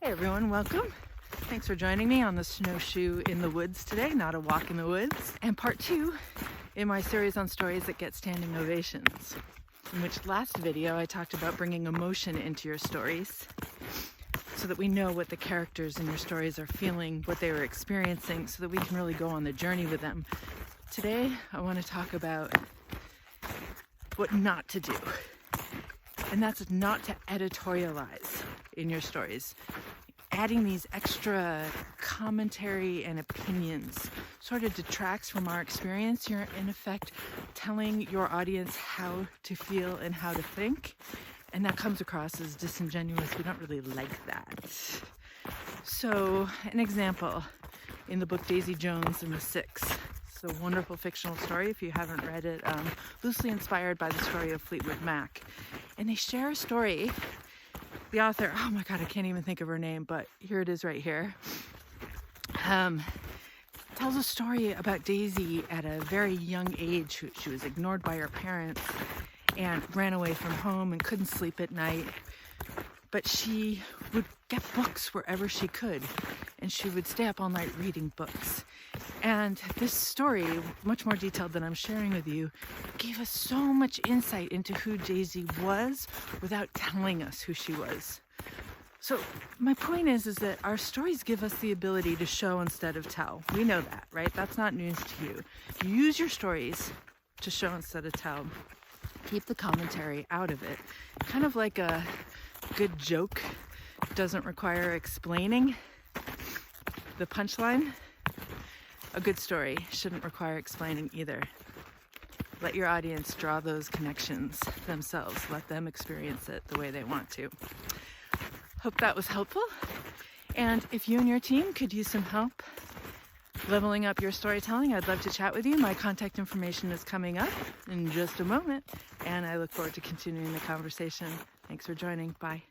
Hey everyone, welcome. Thanks for joining me on the snowshoe in the woods today, not a walk in the woods. And part 2 in my series on stories that get standing ovations. In which last video I talked about bringing emotion into your stories so that we know what the characters in your stories are feeling, what they were experiencing, so that we can really go on the journey with them. Today I want to talk about what not to do. And that's not to editorialize in your stories. Adding these extra commentary and opinions sort of detracts from our experience. You're in effect telling your audience how to feel and how to think, and that comes across as disingenuous. We don't really like that. So an example in the book Daisy Jones and the Six. It's a wonderful fictional story if you haven't read it, loosely inspired by the story of Fleetwood Mac. And they share a story. The author, oh my God, I can't even think of her name, but here it is right here. Tells a story about Daisy at a very young age. She was ignored by her parents and ran away from home and couldn't sleep at night. But she would get books wherever she could, and she would stay up all night reading books. And this story, much more detailed than I'm sharing with you, gave us so much insight into who Daisy was without telling us who she was. So my point is that our stories give us the ability to show instead of tell. We know that, right? That's not news to you. You use your stories to show instead of tell. Keep the commentary out of it. Kind of like a good joke doesn't require explaining the punchline. A good story shouldn't require explaining either. Let your audience draw those connections themselves. Let them experience it the way they want to. Hope that was helpful. And if you and your team could use some help leveling up your storytelling, I'd love to chat with you. My contact information is coming up in just a moment, and I look forward to continuing the conversation. Thanks for joining. Bye.